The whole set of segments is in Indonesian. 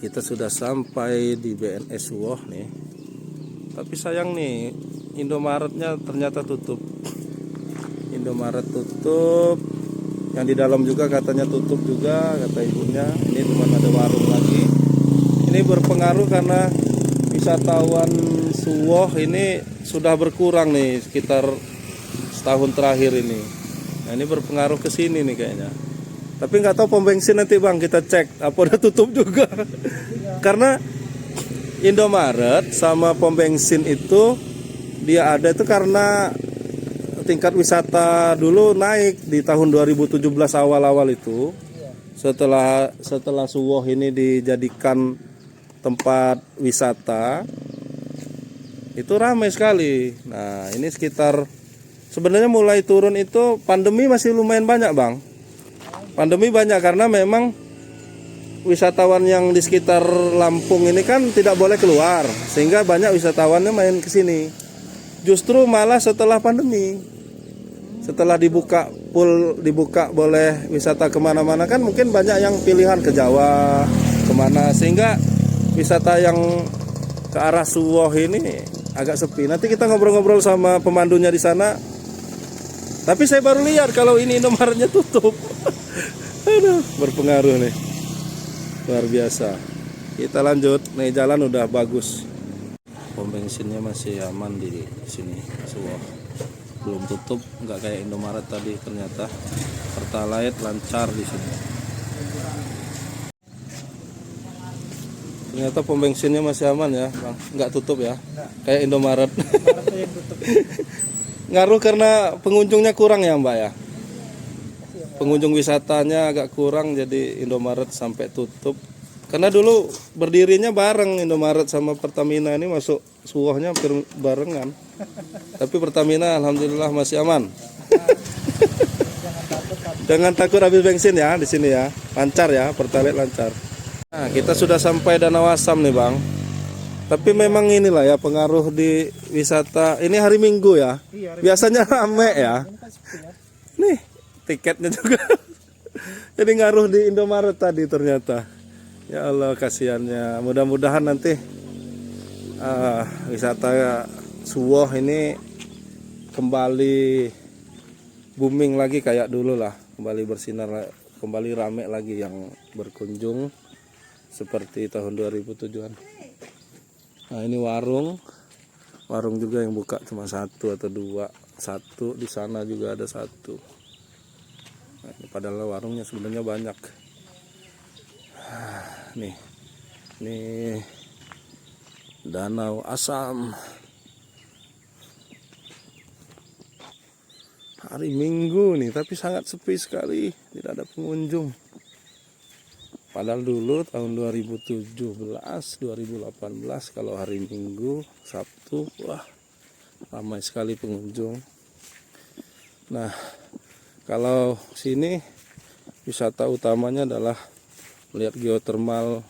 Kita sudah sampai di BNS Suwoh nih. Tapi sayang nih, Indomaretnya ternyata tutup. Indomaret tutup. Yang di dalam juga katanya tutup juga, kata ibunya. Ini cuma ada warung lagi. Ini berpengaruh karena wisatawan Suwoh ini sudah berkurang nih sekitar setahun terakhir ini. Nah, ini berpengaruh ke sini nih kayaknya. Tapi nggak tahu pom bensin nanti bang, kita cek apa udah tutup juga. Karena Indomaret sama pom bensin itu dia ada itu karena tingkat wisata dulu naik di tahun 2017 awal-awal itu. Setelah Suwoh ini dijadikan tempat wisata, itu ramai sekali. Nah ini sekitar sebenarnya mulai turun itu pandemi masih lumayan banyak bang. Pandemi banyak karena memang wisatawan yang di sekitar Lampung ini kan tidak boleh keluar, sehingga banyak wisatawannya main ke sini. Justru malah setelah pandemi, setelah dibuka boleh wisata kemana-mana kan mungkin banyak yang pilihan ke Jawa kemana, sehingga wisata yang ke arah Suwoh ini agak sepi. Nanti kita ngobrol-ngobrol sama pemandunya di sana. Tapi saya baru lihat kalau ini Indomaretnya tutup. Aduh, berpengaruh nih. Luar biasa. Kita lanjut. Nih jalan udah bagus. Pom bensinnya masih aman di sini, Suwoh. Belum tutup, nggak kayak Indomaret tadi ternyata. Pertalite lancar di sini. Ternyata pom bensinnya masih aman ya, Bang. Nggak tutup ya. Kayak Indomaret. Ngaruh karena pengunjungnya kurang ya Mbak ya. Pengunjung wisatanya agak kurang, jadi Indomaret sampai tutup. Karena dulu berdirinya bareng Indomaret sama Pertamina, ini masuk Suwohnya hampir barengan. Tapi Pertamina alhamdulillah masih aman. Jangan takut habis bensin ya di sini ya. Lancar ya, Pertalite lancar. Nah, kita sudah sampai Danau Asam nih Bang. Tapi memang inilah ya pengaruh di wisata. Ini hari Minggu ya. Biasanya rame ya. Nih tiketnya juga. Jadi ngaruh di Indomaret tadi ternyata. Ya Allah kasihannya. Mudah-mudahan nanti wisata Suwoh ini kembali booming lagi kayak dulu lah. Kembali bersinar, kembali rame lagi yang berkunjung seperti tahun 2007-an. Nah ini warung juga yang buka cuma satu atau dua. Satu di sana juga ada satu. Nah, ini padahal warungnya sebenarnya banyak. Nih Danau Asam. Hari Minggu nih, tapi sangat sepi sekali, tidak ada pengunjung. Padahal dulu tahun 2017, 2018 kalau hari Minggu, Sabtu, wah ramai sekali pengunjung. Nah, kalau sini wisata utamanya adalah melihat geotermal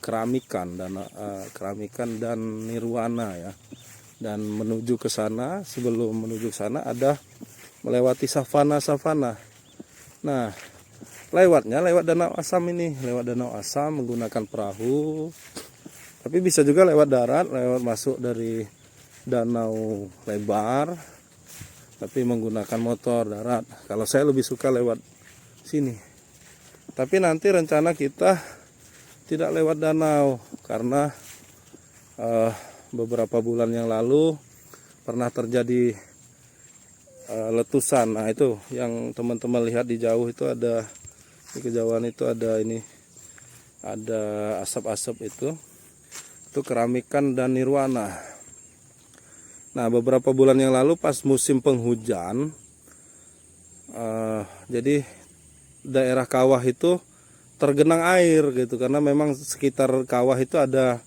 keramikan dan nirwana ya. Dan menuju ke sana, sebelum menuju ke sana ada melewati savana. Nah, lewat Danau Asam ini, lewat Danau Asam menggunakan perahu. Tapi bisa juga lewat darat, lewat masuk dari danau lebar, tapi menggunakan motor darat. Kalau saya lebih suka lewat sini. Tapi nanti rencana kita tidak lewat danau karena beberapa bulan yang lalu pernah terjadi letusan. Nah itu yang teman-teman lihat di jauh itu ada, di kejauhan itu ada asap-asap itu keramikan dan nirwana. Nah beberapa bulan yang lalu pas musim penghujan, jadi daerah kawah itu tergenang air gitu, karena memang sekitar kawah itu ada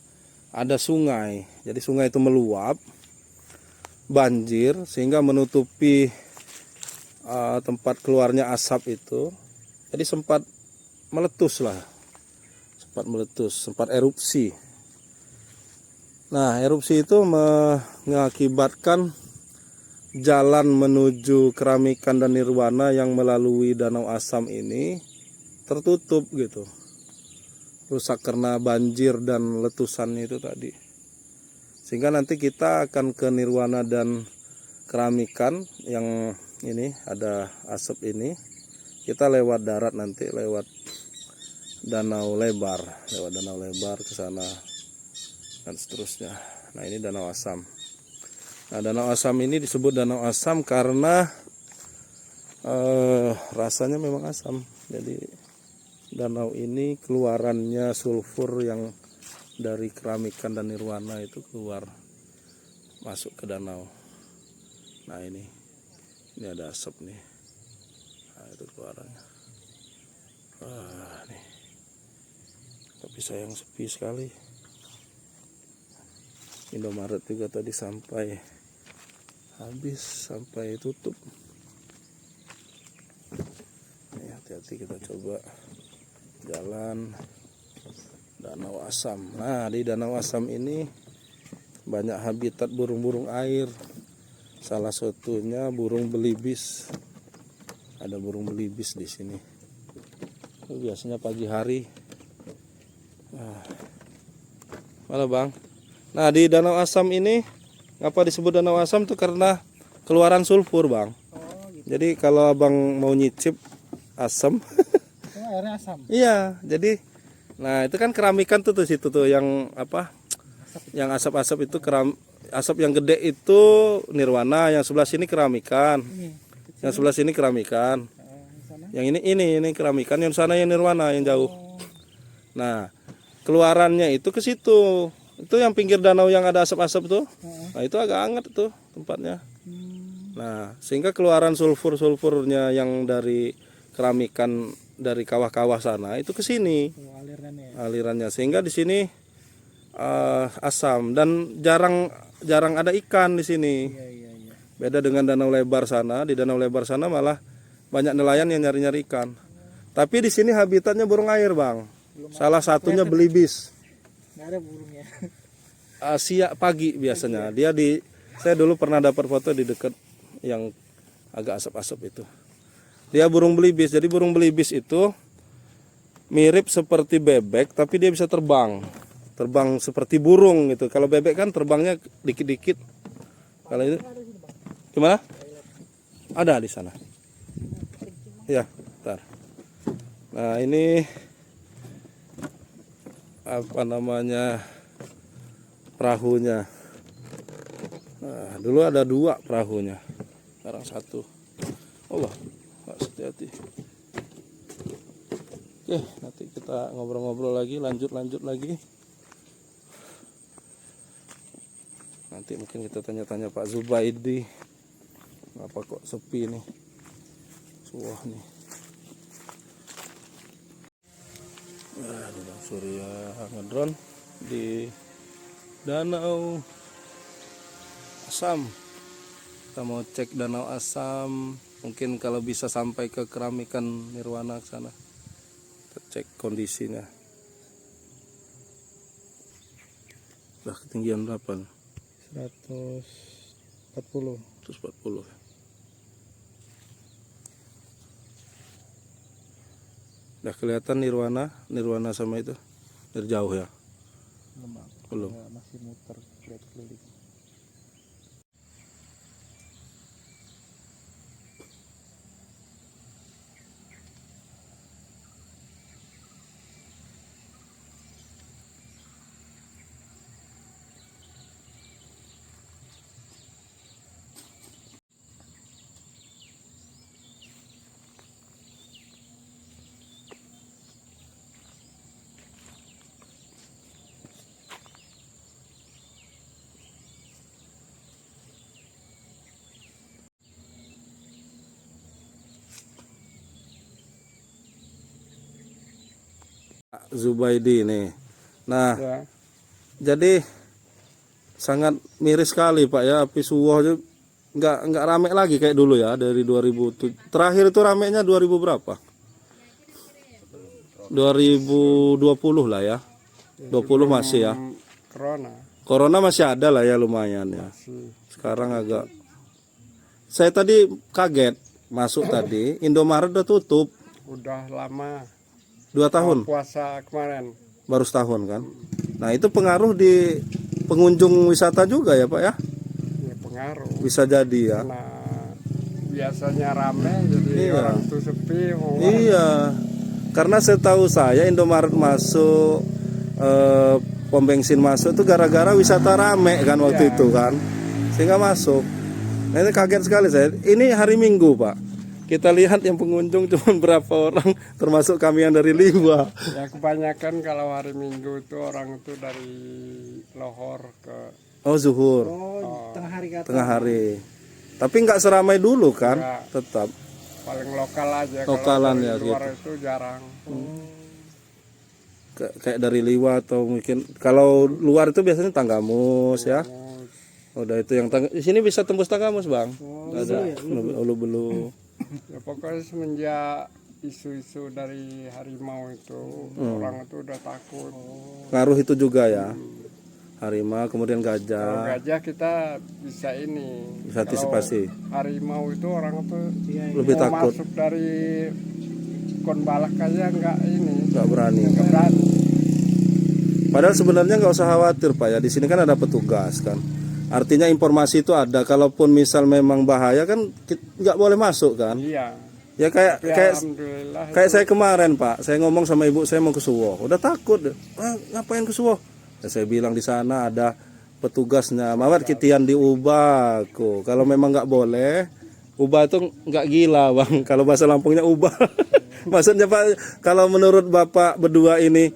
sungai. Jadi sungai itu meluap, banjir sehingga menutupi tempat keluarnya asap itu. Jadi sempat meletus, sempat erupsi. Nah, erupsi itu mengakibatkan jalan menuju keramikan dan nirwana yang melalui Danau Asam ini tertutup gitu. rusak karena banjir dan letusan itu tadi. Sehingga nanti kita akan ke Nirwana dan Keramikan yang ini ada asap ini. Kita lewat darat nanti, lewat Danau Lebar ke sana dan seterusnya. Nah, ini Danau Asam. Nah, Danau Asam ini disebut Danau Asam karena rasanya memang asam. Jadi danau ini keluarannya sulfur yang dari Keramikan dan Nirwana itu keluar masuk ke danau. Nah, ini ada asap nih. Nah, itu keluarannya. Wah, nih. Tapi sayang sepi sekali. Indomaret juga tadi sampai habis, sampai tutup. Nih, hati-hati, kita coba jalan Danau Asam. Nah, di Danau Asam ini banyak habitat burung-burung air. Salah satunya burung belibis. Ada burung belibis di sini. Itu biasanya pagi hari. Nah, mana Bang? Nah, di Danau Asam ini ngapa disebut Danau Asam tuh karena keluaran sulfur, Bang. Gitu. Jadi kalau Abang mau nyicip asam, Airnya asam. iya, jadi nah itu kan Keramikan tuh situ tuh yang apa? Yang asap-asap itu asap yang gede itu Nirwana, yang sebelah sini Keramikan. Yang sebelah sini Keramikan. Yang ini Keramikan, yang sana yang Nirwana yang jauh. Nah, keluarannya itu ke situ. Itu yang pinggir danau yang ada asap-asap tuh. Nah, itu agak hangat tuh tempatnya. Nah, sehingga keluaran sulfur-sulfurnya yang dari Keramikan dari kawah-kawah sana itu ke sini. Alirannya sehingga di sini asam dan jarang ada ikan di sini. Beda dengan Danau Lebar sana. Di Danau Lebar sana malah banyak nelayan yang nyari-nyari ikan. Tapi di sini habitatnya burung air, Bang. Salah satunya belibis. Nggak ada burungnya. Siang pagi biasanya. Saya dulu pernah dapat foto di dekat yang agak asap-asap itu. Dia burung belibis. Jadi burung belibis itu mirip seperti bebek, tapi dia bisa terbang. Terbang seperti burung gitu. Kalau bebek kan terbangnya dikit-dikit. Kalau itu gimana? Ada di sana. Ya, bentar. Nah, ini apa namanya? Perahunya. Nah, dulu ada 2 perahunya. Sekarang 1. Allah, hati-hati. Oke, nanti kita ngobrol-ngobrol lagi, lanjut lagi. Nanti mungkin kita tanya-tanya Pak Zubaidi. Kenapa kok sepi nih? Wah nih. Di Bang Surya ngedrone di Danau Asam. Kita mau cek Danau Asam. Mungkin kalau bisa sampai ke Keramikan Nirwana ke sana. Kita cek kondisinya. Udah ketinggian berapa? 140. 140. Udah kelihatan Nirwana sama itu dari jauh ya? Belum. Masih muter keliling. Zubaidi nih. Nah, Ya. jadi sangat miris sekali Pak ya, api Suwoh itu nggak rame lagi kayak dulu ya dari 2007. Terakhir itu ramenya 2000 berapa? 2020 lah ya. 20 masih ya. Corona masih ada lah ya lumayan ya. Sekarang agak. Saya tadi kaget masuk tadi, Indomaret udah tutup. Udah lama. 2 tahun. Puasa kemarin. Baru setahun kan. Nah itu pengaruh di pengunjung wisata juga ya Pak ya? Ya pengaruh. Bisa jadi ya. Nah biasanya rame jadi Iya. orang tuh sepi. Iya. Karena setahu saya Indomaret masuk, pom bensin masuk itu gara-gara wisata rame kan waktu Iya. itu kan. Sehingga masuk. Nah, ini kaget sekali saya. Ini hari Minggu Pak. Kita lihat yang pengunjung cuma berapa orang, termasuk kami yang dari Liwa. Ya kebanyakan kalau hari Minggu itu orang itu dari Lohor ke Oh zuhur, Oh, tengah hari kata. tengah hari. Tapi nggak seramai dulu kan, Nggak. tetap. paling lokal aja. Lokalan kalau ya, dari luar gitu. itu jarang. Kayak dari Liwa atau mungkin kalau luar itu biasanya Tanggamus ya. Udah itu yang di sini bisa tembus Tanggamus bang. Ada ulu-belu. Ya pokoknya semenjak isu-isu dari harimau itu orang itu udah takut. Ngaruh itu juga ya. Harimau kemudian Kalau gajah gajah kita bisa ini. bisa antisipasi. Kalau harimau itu orang tuh Lebih mau takut, masuk dari kon balak aja nggak ini, nggak berani. nggak berani. Padahal sebenarnya nggak usah khawatir Pak ya. Di sini kan ada petugas kan. Artinya informasi itu ada. Kalaupun misal memang bahaya kan nggak boleh masuk kan. Iya. Ya kayak Tapi kayak alhamdulillah kayak saya kemarin Pak. Saya ngomong sama ibu saya mau ke Suwoh. Udah takut. Ngapain ke Suwoh? Ya, saya bilang di sana ada petugasnya. Mawar kitian diubah kok. Kalau memang nggak boleh, ubah itu nggak gila bang. Kalau bahasa Lampungnya ubah. Maksudnya Pak, kalau menurut Bapak berdua ini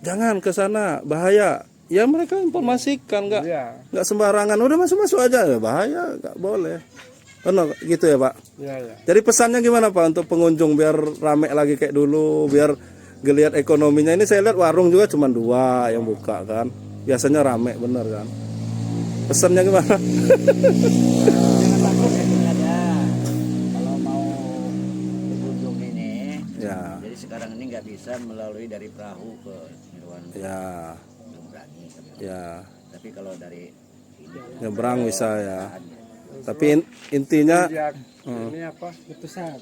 jangan ke sana bahaya. Ya mereka informasikan iya. nggak sembarangan. Udah masuk aja ya bahaya nggak boleh. Benar gitu ya Pak. Iya, iya. Jadi pesannya gimana Pak untuk pengunjung biar rame lagi kayak dulu, biar geliat ekonominya. Ini saya lihat warung juga cuma 2 yang buka kan. Biasanya rame bener kan. Pesannya gimana? Jangan takut ya ini ada. Kalau mau berkunjung ini, Ya, jadi sekarang ini nggak bisa melalui dari perahu ke Nirwana, ya, belum berani. ya. Tapi kalau dari ini Nyebrang bisa ya. Tapi intinya Sejak ini apa? Letusan.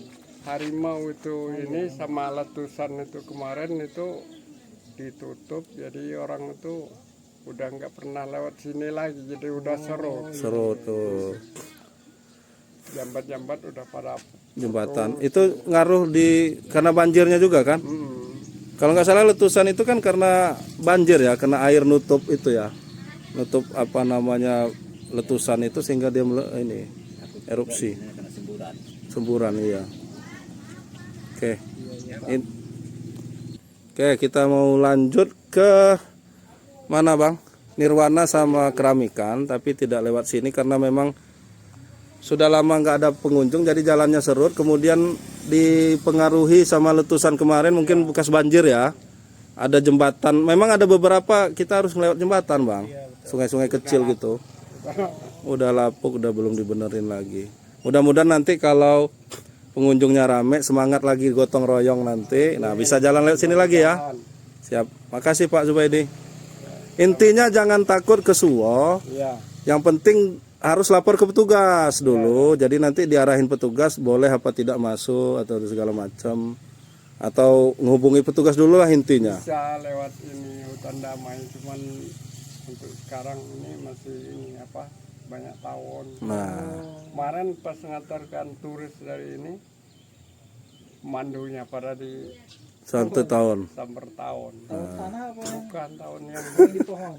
Harimau itu ini sama letusan itu kemarin itu ditutup, jadi orang itu udah nggak pernah lewat sini lagi, jadi udah seru tuh jambat-jambat udah pada jembatan. Itu ngaruh di karena banjirnya juga kan? hmm, Kalau nggak salah letusan itu kan karena banjir ya, kena air nutup itu ya, nutup apa namanya letusan itu sehingga dia ini erupsi, kena semburan. semburan iya. Oke, Oke kita mau lanjut ke mana bang? Nirwana sama Keramikan, tapi tidak lewat sini karena memang sudah lama nggak ada pengunjung, jadi jalannya serut. Kemudian dipengaruhi sama letusan kemarin, mungkin bekas banjir ya. Ada jembatan, memang ada beberapa kita harus melewat jembatan bang, sungai-sungai kecil gitu. Udah lapuk, udah belum dibenerin lagi. Mudah-mudahan nanti kalau pengunjungnya rame, semangat lagi gotong royong nanti. Nah bisa jalan lewat sini lagi ya. Siap, makasih Pak Zubaidi. Intinya jangan takut ke Suwoh. ya. Yang penting harus lapor ke petugas dulu. Jadi nanti diarahin petugas boleh apa tidak masuk atau segala macam. Atau menghubungi petugas dulu lah intinya. Bisa lewat ini hutan damai, cuman untuk sekarang ini masih ini apa banyak tawon. Nah, Kemarin pas ngantarkan turis dari ini, mandunya pada di 1 tahun. samper tahun. Tanah apa yang Bukan tahun yang di pohon?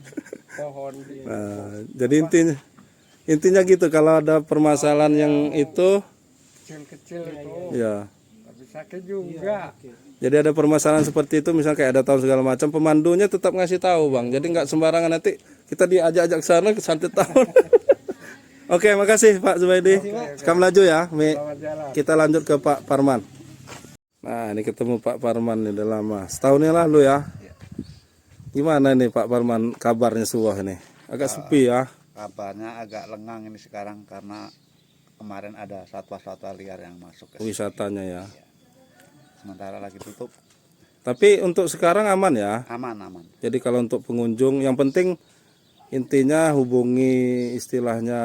pohon di Nah, jadi intinya gitu, kalau ada permasalahan yang itu kecil-kecil itu, ya. tapi sakit juga. Jadi ada permasalahan seperti itu, misalnya kayak ada tahun segala macam, pemandunya tetap ngasih tahu bang. Jadi nggak sembarangan nanti kita diajak-ajak ke sana ke santet tahun. Oke, makasih Pak Zubaidi. Sekarang laju ya. Selamat jalan. Kita lanjut ke Pak Parman. Nah, ini ketemu Pak Parman nih udah lama. Setahun yang lalu ya. Gimana nih Pak Parman kabarnya Suwoh ini? Agak sepi ya. Kabarnya agak lengang ini sekarang karena kemarin ada satwa-satwa liar yang masuk ke Wisatanya ya. sementara lagi tutup. Tapi untuk sekarang aman ya. Aman. Jadi kalau untuk pengunjung yang penting intinya hubungi istilahnya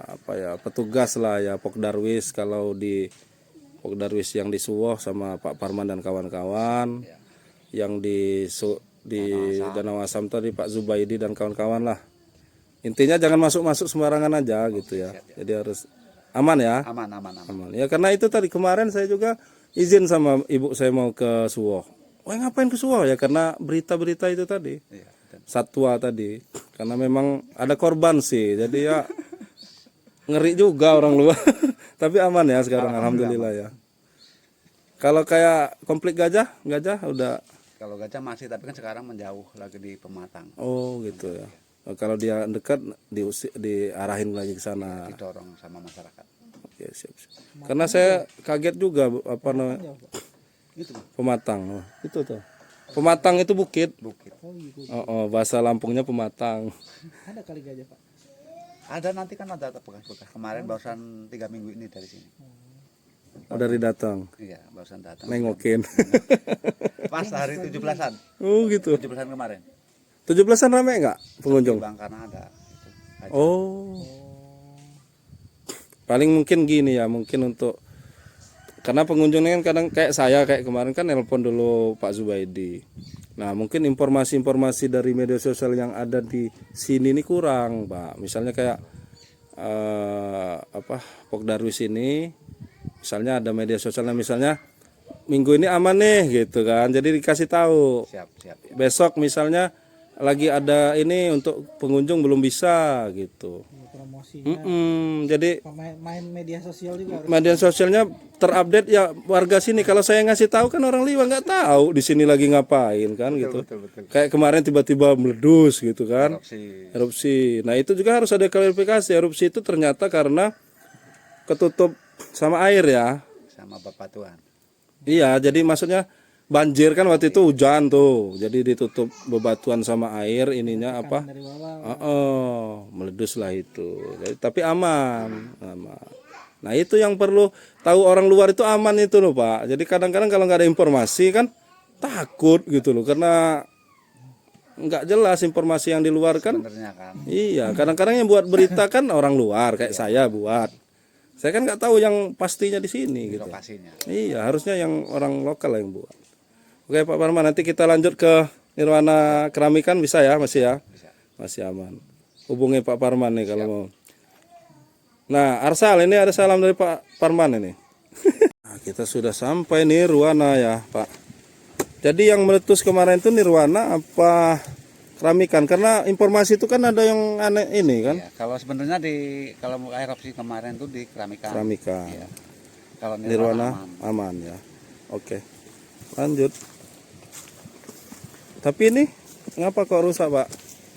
apa ya, petugas lah ya, Pokdarwis. Kalau di Pokdarwis yang di Suwoh sama Pak Parman dan kawan-kawan, yang di Danau Asam tadi Pak Zubaidi dan kawan-kawan lah. Intinya jangan masuk-masuk sembarangan aja gitu ya. Jadi harus aman ya. Aman, aman, aman. Aman. Ya karena itu tadi kemarin saya juga izin sama ibu saya mau ke Suwoh. Wah ngapain ke Suwoh ya? Karena berita-berita itu tadi. Iya, betul. Satwa tadi. Karena memang ada korban sih. Jadi ya ngeri juga orang luar. Tapi aman ya sekarang alhamdulillah ya. Kalau kayak konflik gajah udah. Kalau gajah masih, tapi kan sekarang menjauh lagi di Pematang. Oh gitu ya. Kalau dia dekat diarahin lagi ke sana. Didorong sama masyarakat. Oke, siap. Karena saya kaget juga apa namanya? Itu, Bang. Pematang. Oh, itu tuh. Pematang itu bukit. Bukit. Oh gitu. Oh, bahasa Lampungnya Pematang. Ada kali gajah Pak. Ada nanti kan ada bekas-bekas. Kemarin barusan 3 minggu ini dari sini. Oh, dari datang. Iya, barusan datang. Nengokin. Pas hari 17-an. Oh gitu. 17-an kemarin. 17-an rame nggak pengunjung? Bang, karena ada. Itu, gajah. Oh. Paling mungkin gini ya, mungkin untuk karena pengunjungnya kan kadang kayak saya kayak kemarin kan nelpon dulu Pak Zubaidi. Nah mungkin informasi-informasi dari media sosial yang ada di sini ini kurang, Pak. Misalnya kayak Pok Darwis ini, misalnya ada media sosialnya misalnya minggu ini aman nih gitu kan. Jadi dikasih tahu. Siap, siap. Ya. Besok misalnya lagi ada ini untuk pengunjung belum bisa gitu. Promosinya. Jadi Main media sosial juga harus. media sosialnya terupdate ya warga sini. Kalau saya ngasih tahu kan orang Liwa nggak tahu di sini lagi ngapain kan gitu. Betul. Kayak kemarin tiba-tiba meledus gitu kan. Erupsi. Erupsi. Nah itu juga harus ada klarifikasi. Erupsi itu ternyata karena ketutup sama air ya. Sama Bebatuan. Iya, jadi maksudnya banjir kan waktu itu hujan tuh. Jadi ditutup bebatuan sama air ininya apa? Dari bawah. Meledus lah itu. Jadi, tapi aman. Nah, itu yang perlu tahu orang luar itu aman itu loh, Pak. Jadi kadang-kadang kalau nggak ada informasi kan takut gitu loh karena nggak jelas informasi yang di luar kan. Sebenarnya kan. Iya, kadang-kadang yang buat berita kan orang luar kayak saya buat. Saya kan nggak tahu yang pastinya di sini gitu. Lokasinya. Iya, harusnya yang orang lokal lah yang buat. Oke Pak Parman, nanti kita lanjut ke Nirwana Keramikan bisa ya, masih ya? Bisa. Masih aman. Hubungi Pak Parman nih kalau mau. Nah, Arsal ini ada salam dari Pak Parman ini. Nah, kita sudah sampai Nirwana ya, Pak. Jadi yang meletus kemarin itu Nirwana apa Keramikan? Karena informasi itu kan ada yang aneh ini kan? Iya, kalau sebenarnya kalau erupsi kemarin tuh di Keramikan. Keramikan. Iya. Kalau Nirwana aman ya. Oke. Lanjut. Tapi ini ngapa kok rusak, Pak?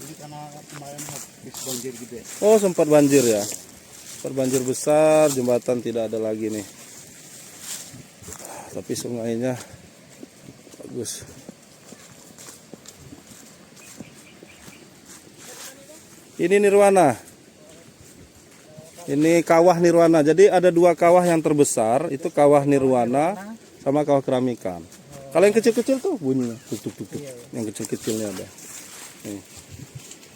Ini karena kemarin habis banjir gitu ya. Oh, sempat banjir ya. Sempat banjir besar, jembatan tidak ada lagi nih. Tapi sungainya bagus. Ini Nirwana. Ini kawah Nirwana. Jadi ada dua kawah yang terbesar, itu kawah Nirwana sama kawah Keramikan. Kalau yang kecil-kecil tuh bunyinya tuk tuk tuk tuk. Yang kecil-kecilnya ada. Nih.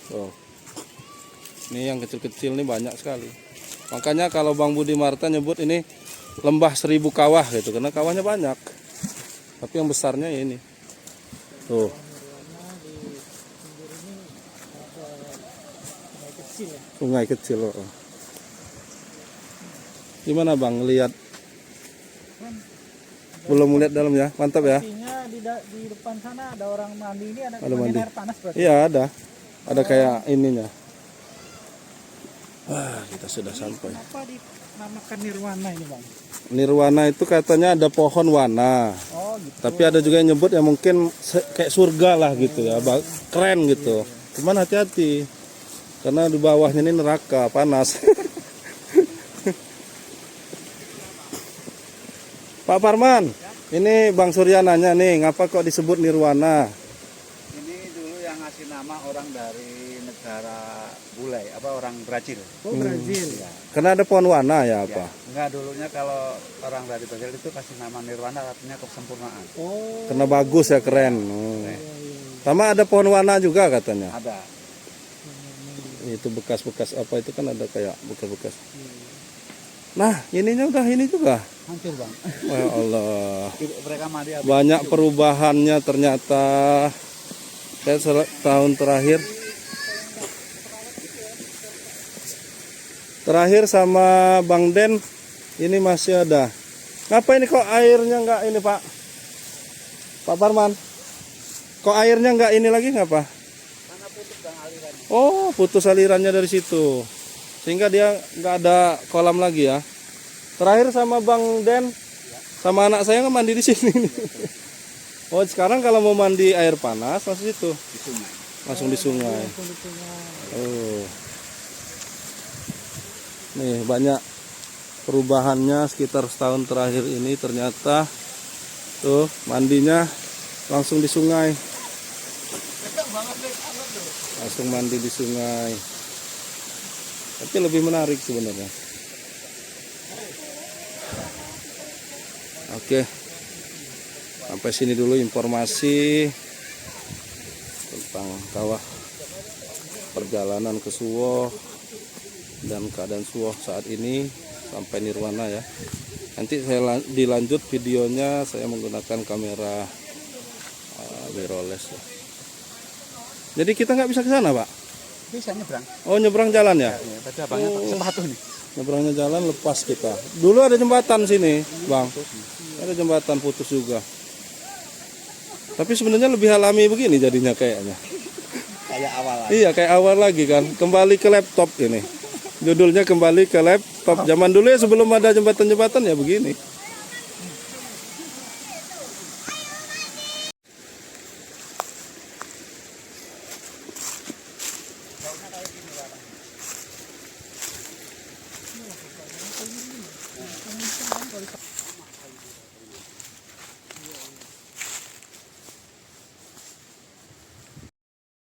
Tuh. Ini yang kecil-kecil nih banyak sekali. Makanya kalau Bang Budi Marta nyebut ini lembah 1000 kawah gitu karena kawahnya banyak. Tapi yang besarnya ya ini. Tuh. Sungai kecil loh. Gimana Bang lihat? Belum melihat dalam ya, mantap ya. Artinya di depan sana ada orang mandi ini ada mandi. air panas berarti. Iya ada kayak ininya. Wah kita sudah sampai. Apa dinamakan Nirwana ini Bang? Nirwana itu katanya ada pohon wana. Oh gitu. Tapi ada juga yang nyebut ya mungkin kayak surga lah gitu ya, keren gitu. Cuman hati-hati karena di bawahnya ini neraka panas. Pak Parman, ini Bang Surya nanya nih, ngapa kok disebut Nirwana? Ini dulu yang ngasih nama orang dari negara Bulai, orang Brazil. Oh Brazil. Ya. Karena ada pohon wana ya apa? Enggak, dulunya kalau orang dari Brazil itu kasih nama Nirwana artinya kesempurnaan. Oh. Karena bagus ya keren. Sama ada pohon wana juga katanya. Ada. Itu bekas-bekas apa itu kan ada kayak bekas-bekas. Nah ininya udah ini juga. Hancur Bang. Ya Allah. Mereka mandi habis. Banyak perubahannya ternyata. Saya tahun terakhir sama Bang Den ini masih ada. Ngapa ini kok airnya nggak ini Pak? Pak Parman, kok airnya nggak ini lagi ngapa? Oh, putus alirannya dari situ, sehingga dia nggak ada kolam lagi ya. Terakhir sama Bang Den, sama anak saya mandi di sini. Oh, sekarang kalau mau mandi air panas langsung itu, langsung di sungai. Oh, nih banyak perubahannya sekitar setahun terakhir ini. Ternyata tuh mandinya langsung di sungai, langsung mandi di sungai. Tapi lebih menarik sebenarnya. Oke, sampai sini dulu informasi tentang kawah perjalanan ke Suwoh dan keadaan Suwoh saat ini sampai nirwana ya. Nanti saya dilanjut videonya saya menggunakan kamera mirrorless ya. Jadi kita nggak bisa ke sana Pak? Bisa nyebrang. Oh, nyebrang jalan ya? Tadi abangnya sepatu nih. Nyebrangnya jalan lepas kita. Dulu ada jembatan sini Bang, ada jembatan putus juga. Tapi sebenarnya lebih alami begini jadinya kayaknya. Kayak awal. Iya, kayak awal lagi kan. Kembali ke laptop ini. Judulnya kembali ke laptop. Zaman dulu ya sebelum ada jembatan-jembatan ya begini.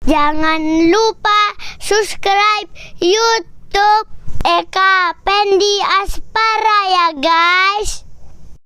Jangan lupa subscribe YouTube Eka Pendi Asp